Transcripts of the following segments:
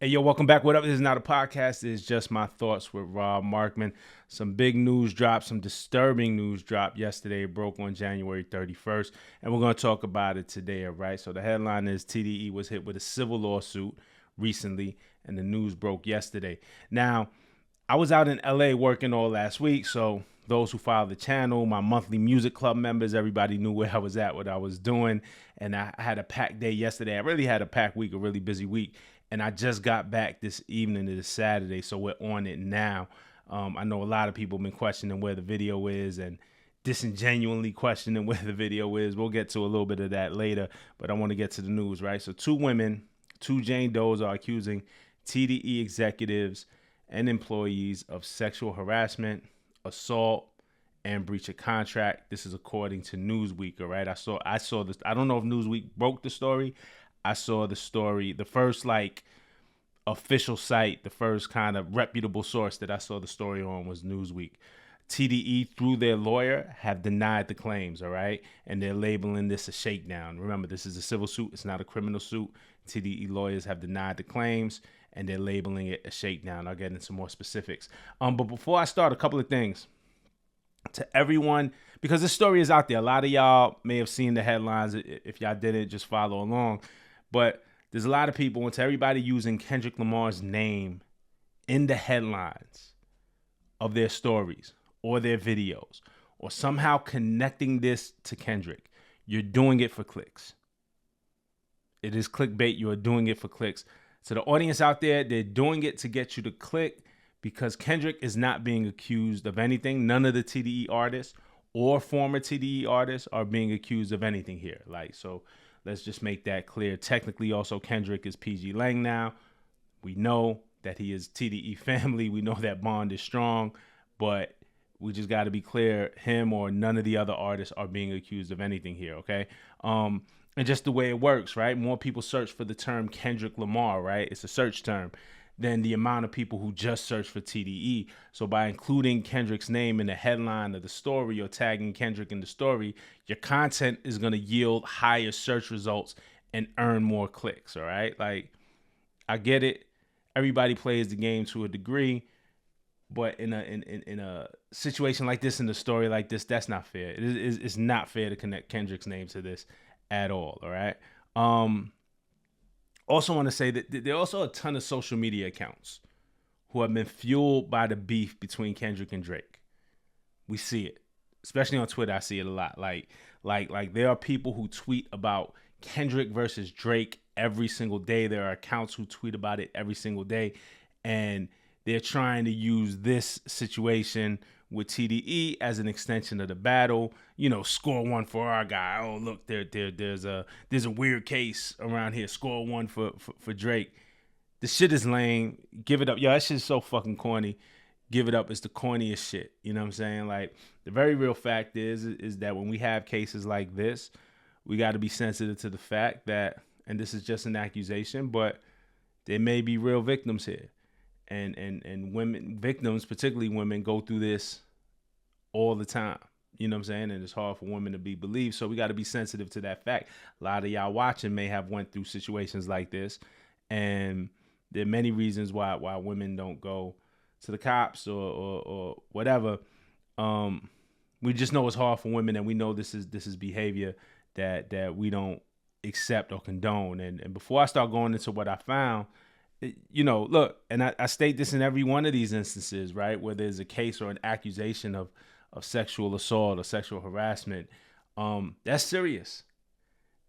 Hey, yo, welcome back. What up? This is not a podcast. It's just my thoughts with Rob Markman. Some big news dropped, some disturbing news dropped yesterday. It broke on January 31st, and we're going to talk about it today, all right? So the headline is TDE was hit with a civil lawsuit recently, and the news broke yesterday. Now, I was out in LA working all last week, so those who follow the channel, my monthly music club members, everybody knew where I was at, what I was doing, and I had a packed day yesterday. I really had a packed week, a really busy week, and I just got back this evening to this Saturday, so we're on it now. I know a lot of people have been questioning where the video is and disingenuously questioning where the video is. We'll get to a little bit of that later, but I want to get to the news, right? So two women, two Jane Does are accusing TDE executives and employees of sexual harassment, assault, and breach of contract. This is according to Newsweek, all right? I saw this. I don't know if Newsweek broke the story. I saw the story, the first official site, the first kind of reputable source that I saw the story on was Newsweek. TDE, through their lawyer, have denied the claims, all right? And they're labeling this a shakedown. Remember, this is a civil suit. It's not a criminal suit. TDE lawyers have denied the claims, and they're labeling it a shakedown. I'll get into more specifics. But before I start, a couple of things. To everyone, because this story is out there. A lot of y'all may have seen the headlines. If y'all didn't, just follow along. But there's a lot of people, and to everybody using Kendrick Lamar's name in the headlines of their stories or their videos, or somehow connecting this to Kendrick, you're doing it for clicks. It is clickbait. You are doing it for clicks. So the audience out there, they're doing it to get you to click because Kendrick is not being accused of anything. None of the TDE artists or former TDE artists are being accused of anything here. So let's just make that clear. Technically, also, Kendrick is PG Lang now. We know that he is TDE family. We know that bond is strong, but we just got to be clear. Him or none of the other artists are being accused of anything here, okay? And just the way it works, right? More people search for the term Kendrick Lamar, right? It's a search term than the amount of people who just search for TDE. So by including Kendrick's name in the headline of the story or tagging Kendrick in the story, your content is going to yield higher search results and earn more clicks, all right? I get it. Everybody plays the game to a degree, but in a situation like this, in a story like this, that's not fair. It's not fair to connect Kendrick's name to this at all right? Also want to say that there are also a ton of social media accounts who have been fueled by the beef between Kendrick and Drake. We see it, especially on Twitter. I see it a lot. Like there are people who tweet about Kendrick versus Drake every single day. There are accounts who tweet about it every single day, and they're trying to use this situation with TDE as an extension of the battle. Score one for our guy. Oh, look, there's a weird case around here. Score one for Drake. The shit is lame. Give it up. Yo, that shit is so fucking corny. Give it up. It's the corniest shit. You know what I'm saying? Like, the very real fact is that when we have cases like this, we got to be sensitive to the fact that, and this is just an accusation, but there may be real victims here. And women, victims, particularly women, go through this all the time. You know what I'm saying? And it's hard for women to be believed. So we got to be sensitive to that fact. A lot of y'all watching may have went through situations like this. And there are many reasons why women don't go to the cops or whatever. We just know it's hard for women, and we know this is behavior that we don't accept or condone. And before I start going into what I found, look, and I state this in every one of these instances, right, where there's a case or an accusation of sexual assault or sexual harassment, that's serious.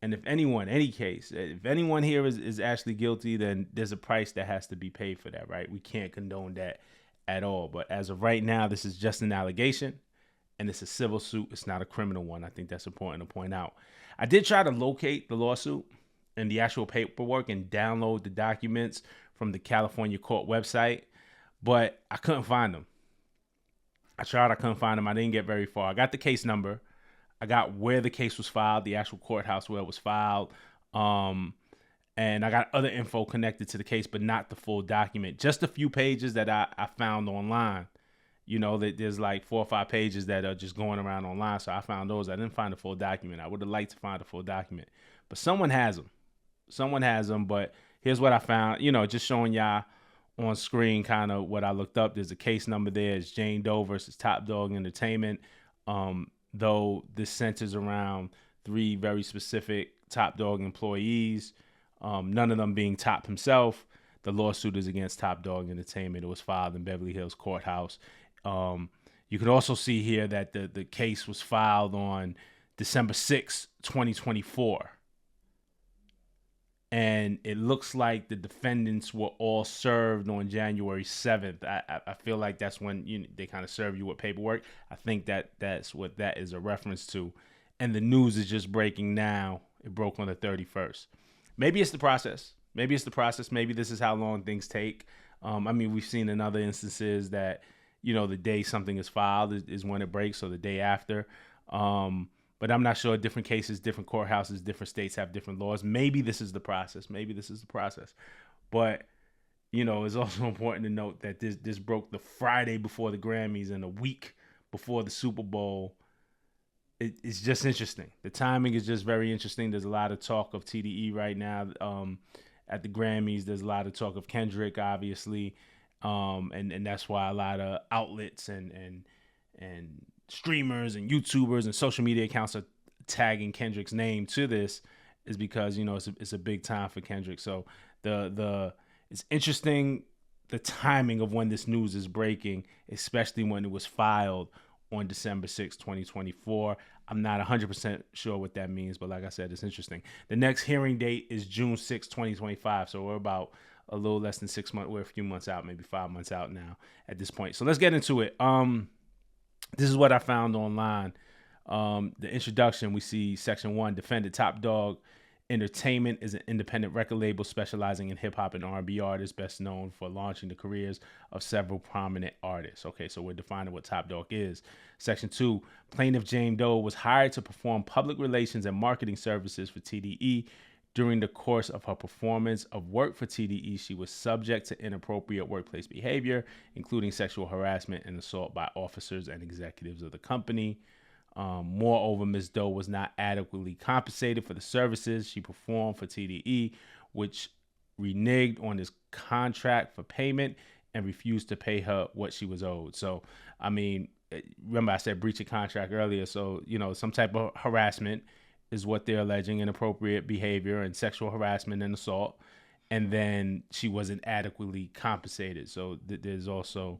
And if anyone here is actually guilty, then there's a price that has to be paid for that, right? We can't condone that at all. But as of right now, this is just an allegation, and it's a civil suit. It's not a criminal one. I think that's important to point out. I did try to locate the lawsuit and the actual paperwork and download the documents from the California court website, but I couldn't find them. I couldn't find them. I didn't get very far. I got the case number. I got where the case was filed, the actual courthouse where it was filed. And I got other info connected to the case, but not the full document. Just a few pages that I found online. That there's like 4 or 5 pages that are just going around online. So I found those. I didn't find the full document. I would have liked to find the full document, but someone has them. But here's what I found. Just showing y'all on screen kind of what I looked up. There's a case number there. It's Jane Doe versus Top Dog Entertainment. Though this centers around 3 very specific Top Dog employees, none of them being Top himself. The lawsuit is against Top Dog Entertainment. It was filed in Beverly Hills Courthouse. You can also see here that the case was filed on December 6, 2024. And it looks like the defendants were all served on January 7th. I feel like that's when they kind of serve you with paperwork. I think that's what that is a reference to. And the news is just breaking now. It broke on the 31st. Maybe it's the process. Maybe this is how long things take. We've seen in other instances that, the day something is filed is when it breaks, or the day after. But I'm not sure. Different cases, different courthouses, different states have different laws. Maybe this is the process. But, it's also important to note that this broke the Friday before the Grammys and a week before the Super Bowl. It's just interesting. The timing is just very interesting. There's a lot of talk of TDE right now at the Grammys. There's a lot of talk of Kendrick, obviously. And that's why a lot of outlets and streamers and YouTubers and social media accounts are tagging Kendrick's name to this, is because it's a big time for Kendrick. So it's interesting the timing of when this news is breaking, especially when it was filed on December 6, 2024. I'm not 100% sure what that means, but like I said, it's interesting. The next hearing date is June 6, 2025. So we're about a little less than 6 months. We're a few months out, maybe 5 months out now at this point. So let's get into it. This is what I found online. The introduction, we see section 1, defendant Top Dog Entertainment is an independent record label specializing in hip-hop and R&B artists, best known for launching the careers of several prominent artists. Okay, so we're defining what Top Dog is. Section 2, plaintiff Jane Doe was hired to perform public relations and marketing services for TDE. During the course of her performance of work for TDE, she was subject to inappropriate workplace behavior, including sexual harassment and assault by officers and executives of the company. Moreover, Ms. Doe was not adequately compensated for the services she performed for TDE, which reneged on his contract for payment and refused to pay her what she was owed. So, remember I said breach of contract earlier. So, some type of harassment is what they're alleging, inappropriate behavior and sexual harassment and assault. And then she wasn't adequately compensated. So there's also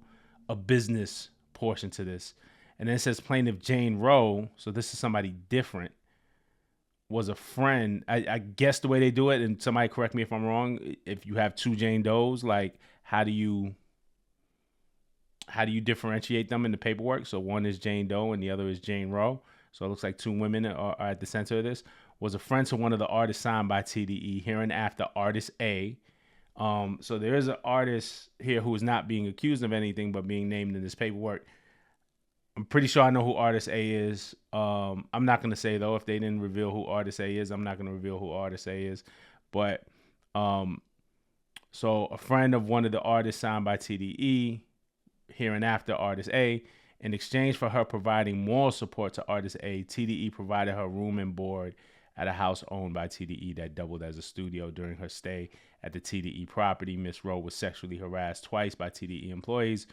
a business portion to this. And then it says plaintiff Jane Roe, so this is somebody different, was a friend. I guess the way they do it, and somebody correct me if I'm wrong, if you have 2 Jane Does, like how do you differentiate them in the paperwork? So one is Jane Doe and the other is Jane Roe. So it looks like 2 women are at the center of this. Was a friend to one of the artists signed by TDE, hereinafter artist A. So there is an artist here who is not being accused of anything but being named in this paperwork. I'm pretty sure I know who artist A is. I'm not going to say, though, if they didn't reveal who artist A is, I'm not going to reveal who artist A is. But so a friend of one of the artists signed by TDE, hereinafter artist A. In exchange for her providing moral support to artist A, TDE provided her room and board at a house owned by TDE that doubled as a studio. During her stay at the TDE property, Miss Rowe was sexually harassed twice by TDE employees,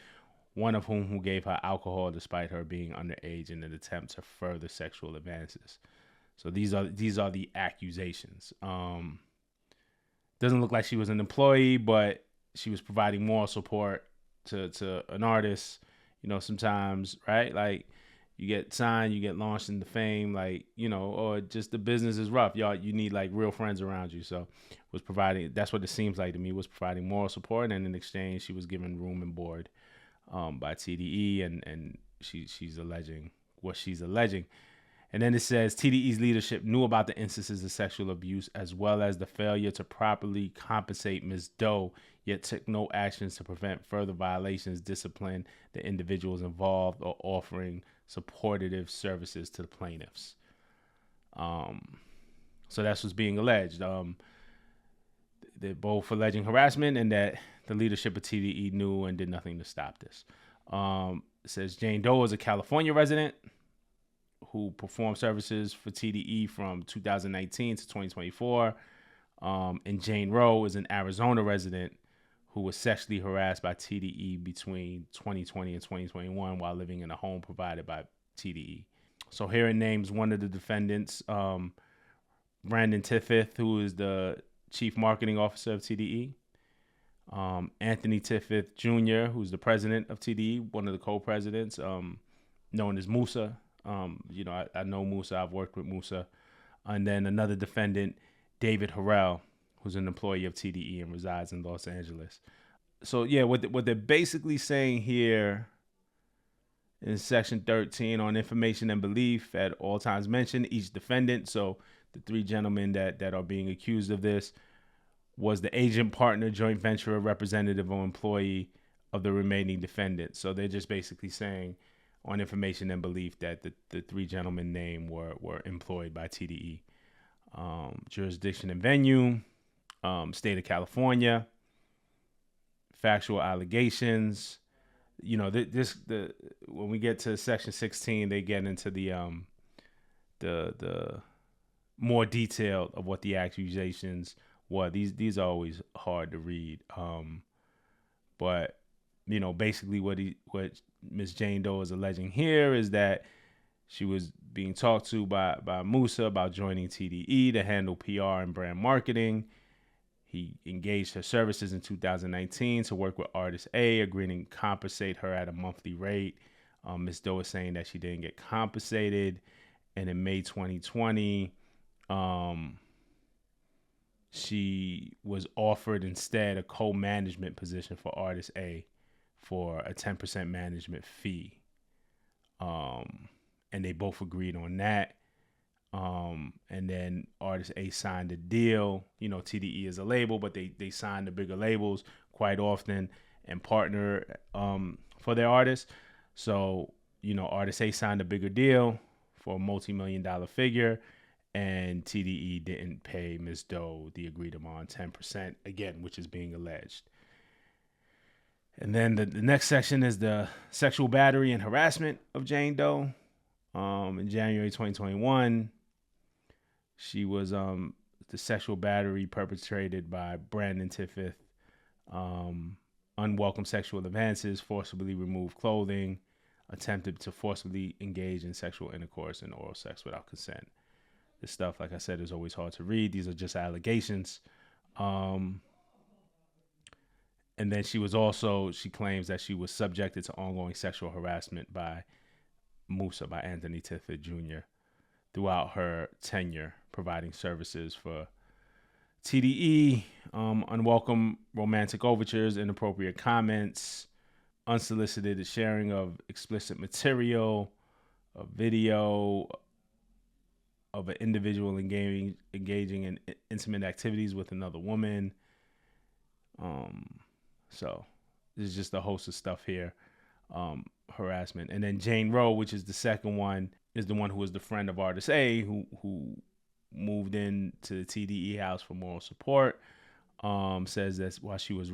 one of whom gave her alcohol despite her being underage in an attempt to further sexual advances. So these are the accusations. Doesn't look like she was an employee, but she was providing moral support to an artist. Sometimes, right? Like you get signed, you get launched into fame, like, or just the business is rough. You need like real friends around you. So that's what it seems like to me, was providing moral support. And in exchange, she was given room and board by TDE. And she's alleging what she's alleging. And then it says TDE's leadership knew about the instances of sexual abuse as well as the failure to properly compensate Ms. Doe, yet took no actions to prevent further violations, discipline the individuals involved, or offering supportive services to the plaintiffs. So that's what's being alleged. They're both alleging harassment and that the leadership of TDE knew and did nothing to stop this. It says Jane Doe is a California resident who performed services for TDE from 2019 to 2024. And Jane Roe is an Arizona resident who was sexually harassed by TDE between 2020 and 2021 while living in a home provided by TDE. So here it names one of the defendants, Brandon Tiffith, who is the chief marketing officer of TDE. Anthony Tiffith Jr., who's the president of TDE, one of the co-presidents, known as Musa. I know Musa. I've worked with Musa. And then another defendant, David Harrell, who's an employee of TDE and resides in Los Angeles. So yeah, what they're basically saying here in section 13 on information and belief at all times mention each defendant. So the three gentlemen that are being accused of this was the agent, partner, joint venture, representative, or employee of the remaining defendants. So they're just basically saying on information and belief that the three gentlemen named were employed by TDE. Jurisdiction and venue, state of California, factual allegations. When we get to section 16, they get into the more detail of what the accusations were. These are always hard to read. But basically what Miss Jane Doe is alleging here is that she was being talked to by Musa about joining TDE to handle PR and brand marketing. He engaged her services in 2019 to work with artist A, agreeing to compensate her at a monthly rate. Ms. Doe is saying that she didn't get compensated. And in May 2020, she was offered instead a co-management position for artist A for a 10% management fee. And they both agreed on that. And then artist A signed a deal. TDE is a label, but they sign the bigger labels quite often and partner for their artists. So, artist A signed a bigger deal for a multi-million-dollar figure, and TDE didn't pay Ms. Doe the agreed amount, 10%, again, which is being alleged. And then the next section is the sexual battery and harassment of Jane Doe. In January 2021, she was the sexual battery perpetrated by Brandon Tiffith, unwelcome sexual advances, forcibly removed clothing, attempted to forcibly engage in sexual intercourse and oral sex without consent. This stuff, like I said, is always hard to read. These are just allegations. And then she claims that she was subjected to ongoing sexual harassment by Musa, by Anthony Tiffith Jr., throughout her tenure providing services for TDE, unwelcome romantic overtures, inappropriate comments, unsolicited sharing of explicit material, a video of an individual engaging in intimate activities with another woman. So there's just a host of stuff here. Harassment. And then Jane Roe, which is the second one, is the one who was the friend of artist A, who moved into the TDE house for moral support. Says that while she was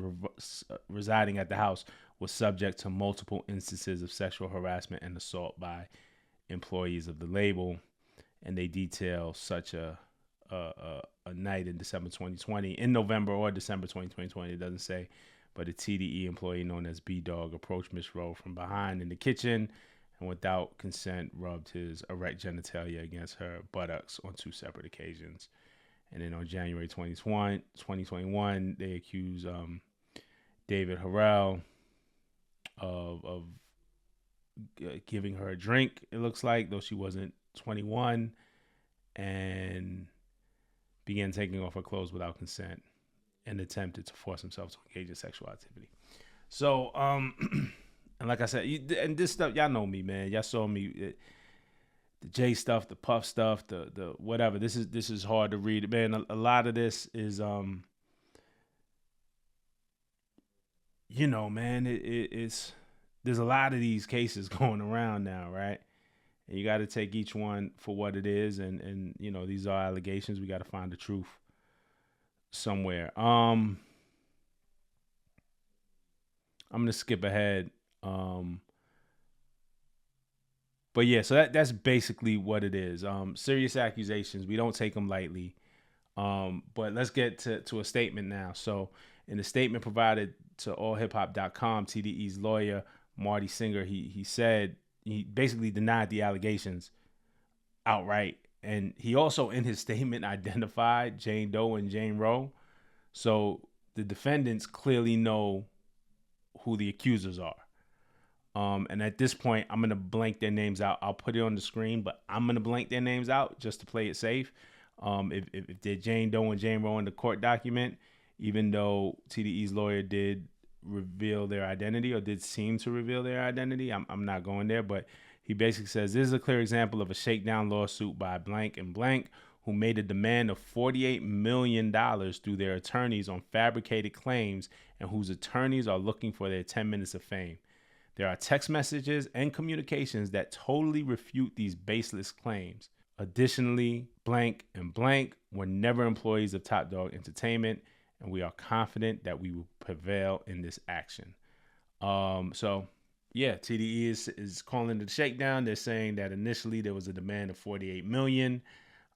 residing at the house, was subject to multiple instances of sexual harassment and assault by employees of the label. And they detail such a night in December 2020, in November or December 2020, it doesn't say, but a TDE employee known as B-Dog approached Miss Rowe from behind in the kitchen and without consent rubbed his erect genitalia against her buttocks on two separate occasions. And then on January 2021, they accused David Harrell of giving her a drink, it looks like, though she wasn't 21, and began taking off her clothes without consent and attempted to force himself to engage in sexual activity. So, and like I said, and this stuff, y'all know me, man. Y'all saw me, the J stuff, the Puff stuff, the whatever. This is hard to read, man. A lot of this is, man, it's there's a lot of these cases going around now, right? And you got to take each one for what it is, and these are allegations. We got to find the truth somewhere. I'm gonna skip ahead. But yeah, so that's basically what it is. Serious accusations. We don't take them lightly. But let's get to a statement now. So in the statement provided to allhiphop.com, TDE's lawyer, Marty Singer, he said he basically denied the allegations outright. And he also in his statement identified Jane Doe and Jane Roe. So the defendants clearly know who the accusers are. And at this point, I'm going to blank their names out. I'll put it on the screen, but I'm going to blank their names out just to play it safe. If they're Jane Doe and Jane Roe in the court document, even though TDE's lawyer did reveal their identity or did seem to reveal their identity, I'm not going there. But he basically says, this is a clear example of a shakedown lawsuit by blank and blank who made a demand of $48 million through their attorneys on fabricated claims and whose attorneys are looking for their 10 minutes of fame. There are text messages and communications that totally refute these baseless claims. Additionally, blank and blank were never employees of Top Dog Entertainment, and we are confident that we will prevail in this action. So yeah, TDE is calling it a shakedown. They're saying that initially there was a demand of 48 million,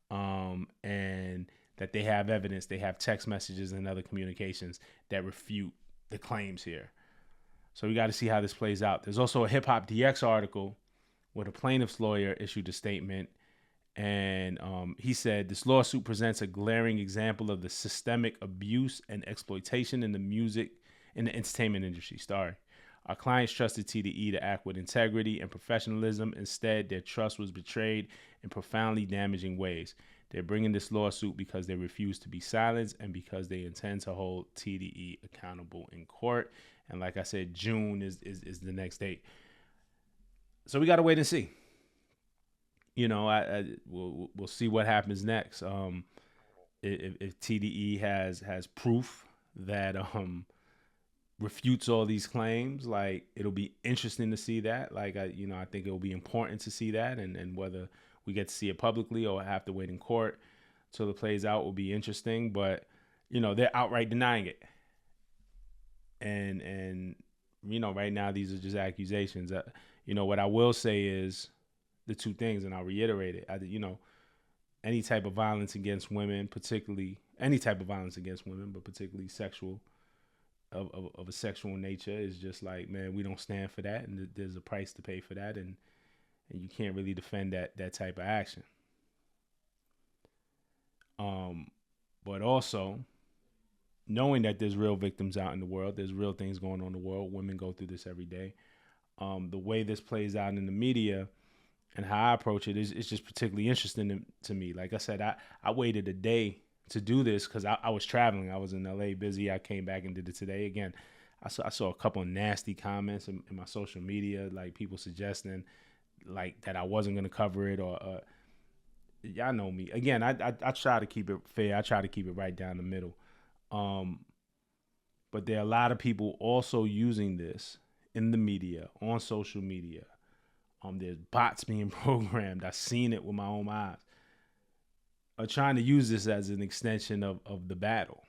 and that they have evidence, they have text messages and other communications that refute the claims here. So we got to see how this plays out. There's also a Hip Hop DX article where the plaintiff's lawyer issued a statement, and he said this lawsuit presents a glaring example of the systemic abuse and exploitation in the entertainment industry. Our clients trusted TDE to act with integrity and professionalism. Instead, their trust was betrayed in profoundly damaging ways. They're bringing this lawsuit because they refuse to be silenced and because they intend to hold TDE accountable in court. And like I said, June is the next date. So we got to wait and see. You know, we'll see what happens next. If TDE has proof that refutes all these claims, like, it'll be interesting to see that. Like, I think it'll be important to see that, and whether we get to see it publicly or have to wait in court till it plays out will be interesting. But they're outright denying it, and right now these are just accusations. What I will say is the two things, and I'll reiterate it. Any type of violence against women, particularly any type of violence against women, but particularly sexual, of a sexual nature, is just like, man, we don't stand for that, and there's a price to pay for that, and you can't really defend that type of action. But also knowing that there's real victims out in the world, there's real things going on in the world. Women go through this every day. The way this plays out in the media and how I approach it is just particularly interesting to me. Like I said, I waited a day to do this because I was traveling. I was in LA busy. I came back and did it today. Again, I saw a couple of nasty comments in my social media, like people suggesting like that I wasn't going to cover it, or y'all know me. Again, I try to keep it fair. I try to keep it right down the middle. But there are a lot of people also using this in the media, on social media. There's bots being programmed. I've seen it with my own eyes. Are trying to use this as an extension of the battle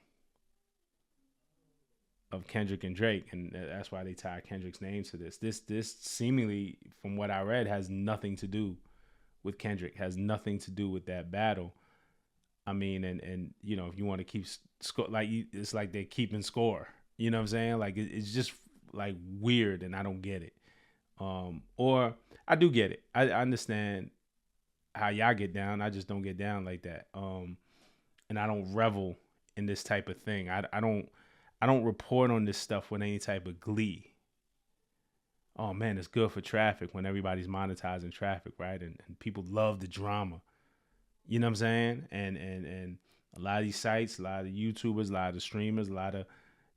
of Kendrick and Drake, and that's why they tie Kendrick's name to this. This seemingly, from what I read, has nothing to do with Kendrick. Has nothing to do with that battle. I mean, and if you want to keep score, like, it's like they're keeping score. You know what I'm saying? Like, it's just like weird, and I don't get it. Or I do get it. I understand how y'all get down. I just don't get down like that. And I don't revel in this type of thing. I don't report on this stuff with any type of glee. Oh man, it's good for traffic when everybody's monetizing traffic, right? And people love the drama. You know what I'm saying? And a lot of these sites, a lot of the YouTubers, a lot of the streamers, a lot of,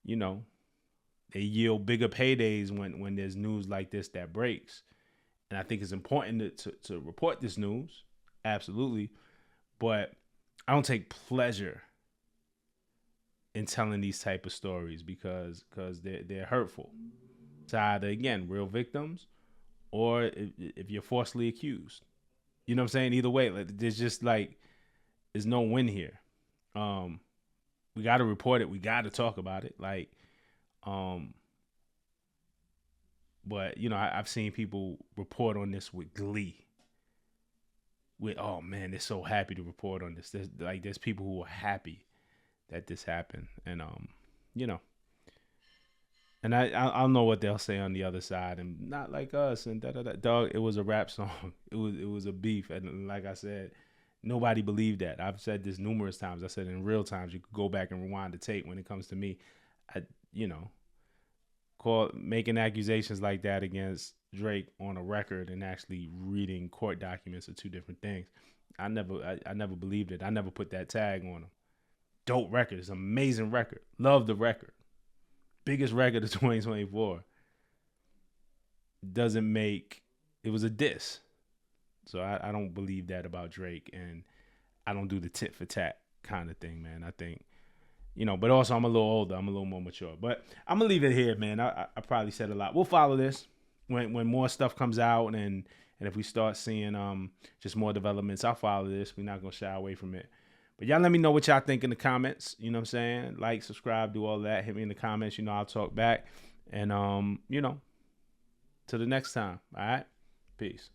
they yield bigger paydays when there's news like this that breaks. And I think it's important to report this news, absolutely. But I don't take pleasure in telling these type of stories because they're hurtful. It's either, again, real victims, or if you're falsely accused. You know what I'm saying? Either way, like, there's no win here. We got to report it. We got to talk about it. Like, but I've seen people report on this with glee. with, oh man, they're so happy to report on this. There's people who are happy that this happened, and you know, and I don't know what they'll say on the other side, and not like us, and da da da. Dog, it was a rap song. It was a beef, and like I said, nobody believed that. I've said this numerous times. I said in real times, you could go back and rewind the tape. When it comes to me, I you know, making accusations like that against Drake on a record and actually reading court documents are two different things. I never believed it. I never put that tag on him. Dope record. It's an amazing record. Love the record. Biggest record of 2024. Doesn't make it was a diss. So I don't believe that about Drake, and I don't do the tit for tat kind of thing, man. I think, but also I'm a little older. I'm a little more mature. But I'm gonna leave it here, man. I probably said a lot. We'll follow this when more stuff comes out, and if we start seeing just more developments, I'll follow this. We're not gonna shy away from it. But y'all let me know what y'all think in the comments. You know what I'm saying? Like, subscribe, do all that. Hit me in the comments. I'll talk back. And till the next time. All right? Peace.